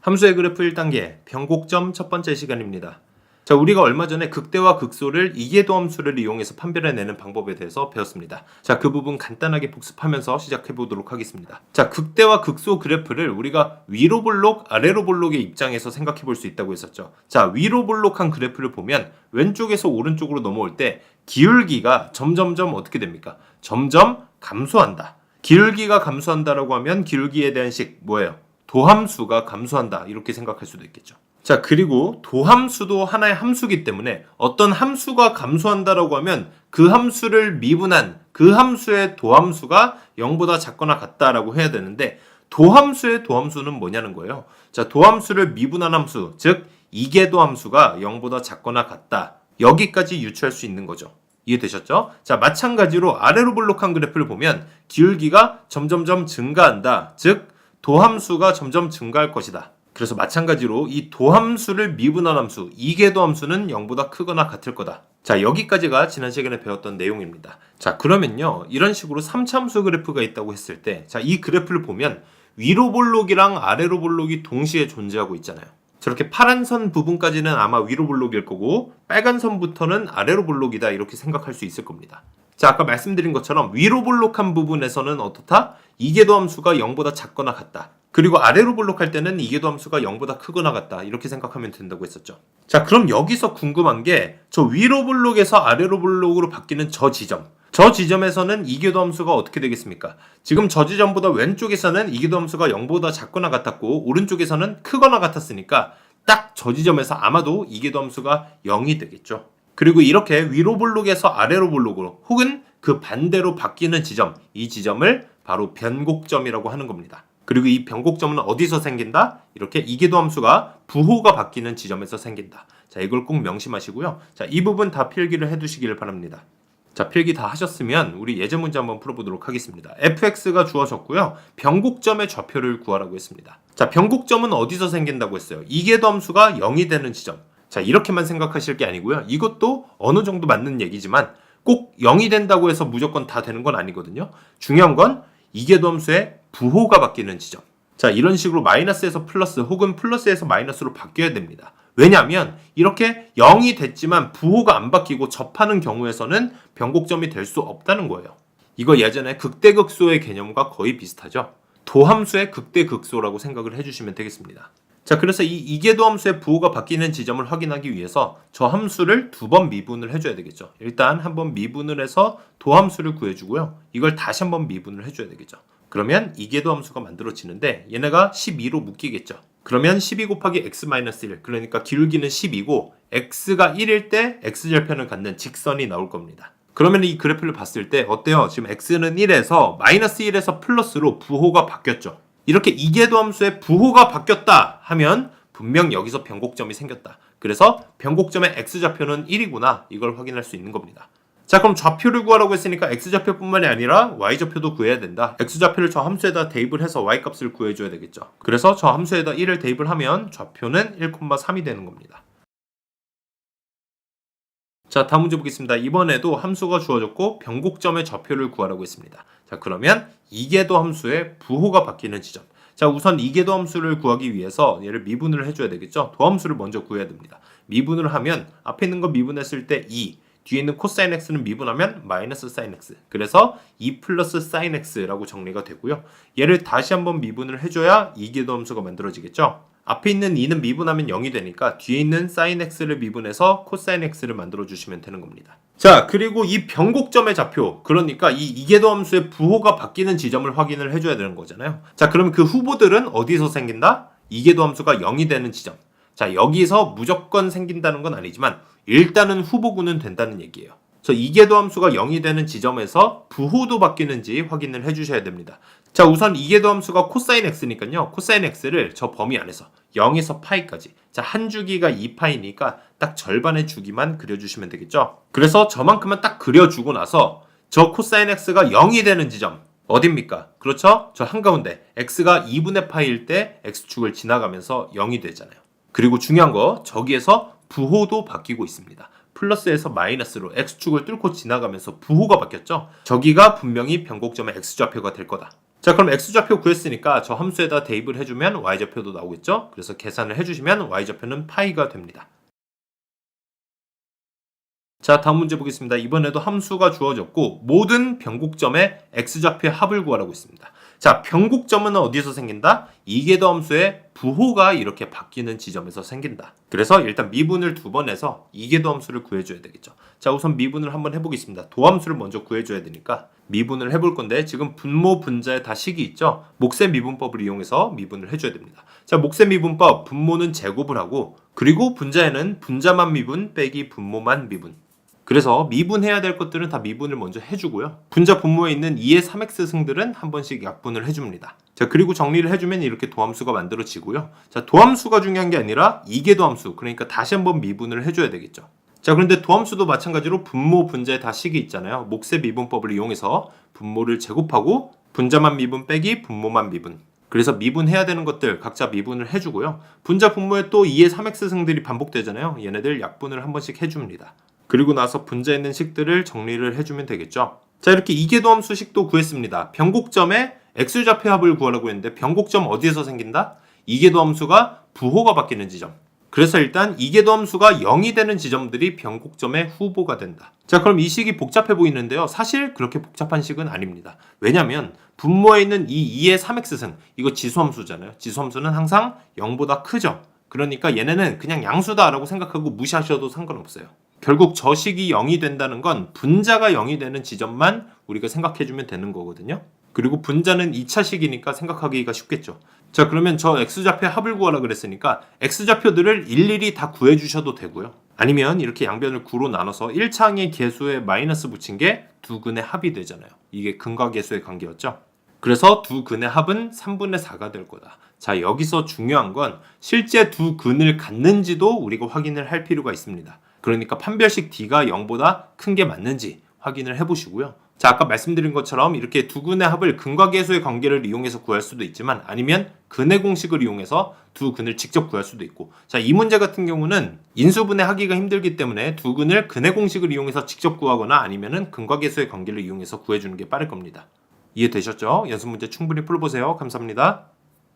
함수의 그래프 1단계 변곡점 첫 번째 시간입니다. 자, 우리가 얼마 전에 극대와 극소를 이계도 함수를 이용해서 판별해내는 방법에 대해서 배웠습니다. 자, 그 부분 간단하게 복습하면서 시작해보도록 하겠습니다. 자, 극대와 극소 그래프를 우리가 위로 볼록, 아래로 볼록의 입장에서 생각해볼 수 있다고 했었죠. 자, 위로 볼록한 그래프를 보면 왼쪽에서 오른쪽으로 넘어올 때 기울기가 점점점 어떻게 됩니까? 점점 감소한다. 기울기가 감소한다라고 하면 기울기에 대한 식 뭐예요? 도함수가 감소한다 이렇게 생각할 수도 있겠죠. 자, 그리고 도함수도 하나의 함수이기 때문에 어떤 함수가 감소한다라고 하면 그 함수를 미분한 그 함수의 도함수가 0보다 작거나 같다라고 해야 되는데 도함수의 도함수는 뭐냐는 거예요. 자, 도함수를 미분한 함수, 즉 이계도 함수가 0보다 작거나 같다. 여기까지 유추할 수 있는 거죠. 이해되셨죠? 자, 마찬가지로 아래로 볼록한 그래프를 보면 기울기가 점점점 증가한다. 즉 도함수가 점점 증가할 것이다. 그래서 마찬가지로 이 도함수를 미분한 함수, 이계도 함수는 0보다 크거나 같을 거다. 자, 여기까지가 지난 시간에 배웠던 내용입니다. 자, 그러면요, 이런 식으로 3차함수 그래프가 있다고 했을 때, 자, 이 그래프를 보면 위로 볼록이랑 아래로 볼록이 동시에 존재하고 있잖아요. 저렇게 파란 선 부분까지는 아마 위로 볼록일 거고 빨간 선부터는 아래로 볼록이다 이렇게 생각할 수 있을 겁니다. 자, 아까 말씀드린 것처럼 위로 볼록한 부분에서는 어떻다? 이계도 함수가 0보다 작거나 같다. 그리고 아래로 볼록할 때는 이계도 함수가 0보다 크거나 같다. 이렇게 생각하면 된다고 했었죠. 자, 그럼 여기서 궁금한 게 저 위로 볼록에서 아래로 볼록으로 바뀌는 저 지점에서는 이계도 함수가 어떻게 되겠습니까? 지금 저 지점보다 왼쪽에서는 이계도 함수가 0보다 작거나 같았고 오른쪽에서는 크거나 같았으니까 딱 저 지점에서 아마도 이계도 함수가 0이 되겠죠. 그리고 이렇게 위로 볼록에서 아래로 볼록으로 혹은 그 반대로 바뀌는 지점, 이 지점을 바로 변곡점이라고 하는 겁니다. 그리고 이 변곡점은 어디서 생긴다? 이렇게 이계도 함수가 부호가 바뀌는 지점에서 생긴다. 자, 이걸 꼭 명심하시고요. 자, 이 부분 다 필기를 해두시기를 바랍니다. 자, 필기 다 하셨으면 우리 예제 문제 한번 풀어보도록 하겠습니다. fx가 주어졌고요. 변곡점의 좌표를 구하라고 했습니다. 자, 변곡점은 어디서 생긴다고 했어요? 이계도 함수가 0이 되는 지점. 자, 이렇게만 생각하실 게 아니고요. 이것도 어느 정도 맞는 얘기지만 꼭 0이 된다고 해서 무조건 다 되는 건 아니거든요. 중요한 건 이계도 함수의 부호가 바뀌는 지점. 자, 이런 식으로 마이너스에서 플러스 혹은 플러스에서 마이너스로 바뀌어야 됩니다. 왜냐하면 이렇게 0이 됐지만 부호가 안 바뀌고 접하는 경우에서는 변곡점이 될 수 없다는 거예요. 이거 예전에 극대극소의 개념과 거의 비슷하죠. 도함수의 극대극소라고 생각을 해주시면 되겠습니다. 자, 그래서 이 이계도 함수의 부호가 바뀌는 지점을 확인하기 위해서 저 함수를 두 번 미분을 해줘야 되겠죠. 일단 한번 미분을 해서 도함수를 구해주고요. 이걸 다시 한번 미분을 해줘야 되겠죠. 그러면 이계도 함수가 만들어지는데 얘네가 12로 묶이겠죠. 그러면 12 곱하기 x-1 그러니까 기울기는 10이고 x가 1일 때 x절편을 갖는 직선이 나올 겁니다. 그러면 이 그래프를 봤을 때 어때요? 지금 x는 1에서 마이너스 1에서 플러스로 부호가 바뀌었죠. 이렇게 이계도 함수의 부호가 바뀌었다 하면 분명 여기서 변곡점이 생겼다. 그래서 변곡점의 x좌표는 1이구나 이걸 확인할 수 있는 겁니다. 자, 그럼 좌표를 구하라고 했으니까 x좌표뿐만이 아니라 y좌표도 구해야 된다. x좌표를 저 함수에다 대입을 해서 y값을 구해줘야 되겠죠. 그래서 저 함수에다 1을 대입을 하면 좌표는 1,3이 되는 겁니다. 자, 다음 문제 보겠습니다. 이번에도 함수가 주어졌고 변곡점의 좌표를 구하라고 했습니다. 자, 그러면 이계도 함수의 부호가 바뀌는 지점. 자, 우선 이계도 함수를 구하기 위해서 얘를 미분을 해줘야 되겠죠. 도함수를 먼저 구해야 됩니다. 미분을 하면 앞에 있는 거 미분했을 때 2, 뒤에 있는 코사인 x는 미분하면 마이너스 사인 x. 그래서 2 플러스 사인 x라고 정리가 되고요. 얘를 다시 한번 미분을 해줘야 이계도 함수가 만들어지겠죠. 앞에 있는 2는 미분하면 0이 되니까 뒤에 있는 sin x를 미분해서 코사인 x를 만들어주시면 되는 겁니다. 자, 그리고 이 변곡점의 좌표, 그러니까 이 이계도 함수의 부호가 바뀌는 지점을 확인을 해줘야 되는 거잖아요. 자, 그러면 그 후보들은 어디서 생긴다? 이계도 함수가 0이 되는 지점. 자, 여기서 무조건 생긴다는 건 아니지만 일단은 후보군은 된다는 얘기예요. 저 이계도 함수가 0이 되는 지점에서 부호도 바뀌는지 확인을 해주셔야 됩니다. 자, 우선 이계도 함수가 코사인 x니까요. 코사인 x를 저 범위 안에서 0에서 파이까지. 자, 한 주기가 2파이니까 딱 절반의 주기만 그려주시면 되겠죠. 그래서 저만큼만 딱 그려주고 나서 저 코사인 x가 0이 되는 지점 어딥니까? 그렇죠? 저 한가운데 x가 2분의 파이일 때 x축을 지나가면서 0이 되잖아요. 그리고 중요한 거 저기에서 부호도 바뀌고 있습니다. 플러스에서 마이너스로 x축을 뚫고 지나가면서 부호가 바뀌었죠. 저기가 분명히 변곡점의 x좌표가 될 거다. 자, 그럼 x좌표 구했으니까 저 함수에다 대입을 해주면 y좌표도 나오겠죠? 그래서 계산을 해주시면 y좌표는 파이가 됩니다. 자, 다음 문제 보겠습니다. 이번에도 함수가 주어졌고 모든 변곡점의 x좌표의 합을 구하라고 있습니다. 자, 변곡점은 어디서 생긴다? 이계도 함수의 부호가 이렇게 바뀌는 지점에서 생긴다. 그래서 일단 미분을 두 번 해서 이계도 함수를 구해줘야 되겠죠. 자, 우선 미분을 한번 해보겠습니다. 도함수를 먼저 구해줘야 되니까 미분을 해볼 건데 지금 분모 분자에 다 식이 있죠. 목세 미분법을 이용해서 미분을 해줘야 됩니다. 자, 목세 미분법 분모는 제곱을 하고 그리고 분자에는 분자만 미분 빼기 분모만 미분. 그래서 미분해야 될 것들은 다 미분을 먼저 해주고요. 분자 분모에 있는 2의 3x 승들은 한 번씩 약분을 해줍니다. 자, 그리고 정리를 해주면 이렇게 도함수가 만들어지고요. 자, 도함수가 중요한 게 아니라 이계도함수, 그러니까 다시 한번 미분을 해줘야 되겠죠. 자, 그런데 도함수도 마찬가지로 분모 분자에 다 식이 있잖아요. 몫의 미분법을 이용해서 분모를 제곱하고 분자만 미분 빼기 분모만 미분. 그래서 미분해야 되는 것들 각자 미분을 해주고요. 분자 분모에 또 2의 3x 승들이 반복되잖아요. 얘네들 약분을 한 번씩 해줍니다. 그리고 나서 분자에 있는 식들을 정리를 해주면 되겠죠. 자, 이렇게 이계도함수 식도 구했습니다. 변곡점의 x좌표 합을 구하라고 했는데 변곡점 어디에서 생긴다? 이계도함수가 부호가 바뀌는 지점. 그래서 일단 이계도함수가 0이 되는 지점들이 변곡점의 후보가 된다. 자, 그럼 이 식이 복잡해 보이는데요. 사실 그렇게 복잡한 식은 아닙니다. 왜냐면 분모에 있는 이 2의 3x승, 이거 지수함수잖아요. 지수함수는 항상 0보다 크죠. 그러니까 얘네는 그냥 양수다라고 생각하고 무시하셔도 상관없어요. 결국 저 식이 0이 된다는 건 분자가 0이 되는 지점만 우리가 생각해주면 되는 거거든요. 그리고 분자는 2차 식이니까 생각하기가 쉽겠죠. 자, 그러면 저 x좌표의 합을 구하라 그랬으니까 x좌표들을 일일이 다 구해주셔도 되고요. 아니면 이렇게 양변을 9로 나눠서 1차항의 계수에 마이너스 붙인 게 두 근의 합이 되잖아요. 이게 근과 계수의 관계였죠. 그래서 두 근의 합은 3분의 4가 될 거다. 자, 여기서 중요한 건 실제 두 근을 갖는지도 우리가 확인을 할 필요가 있습니다. 그러니까 판별식 D가 0보다 큰 게 맞는지 확인을 해보시고요. 자, 아까 말씀드린 것처럼 이렇게 두 근의 합을 근과 계수의 관계를 이용해서 구할 수도 있지만 아니면 근의 공식을 이용해서 두 근을 직접 구할 수도 있고, 자, 이 문제 같은 경우는 인수분해 하기가 힘들기 때문에 두 근을 근의 공식을 이용해서 직접 구하거나 아니면은 근과 계수의 관계를 이용해서 구해주는 게 빠를 겁니다. 이해되셨죠? 연습 문제 충분히 풀어보세요. 감사합니다.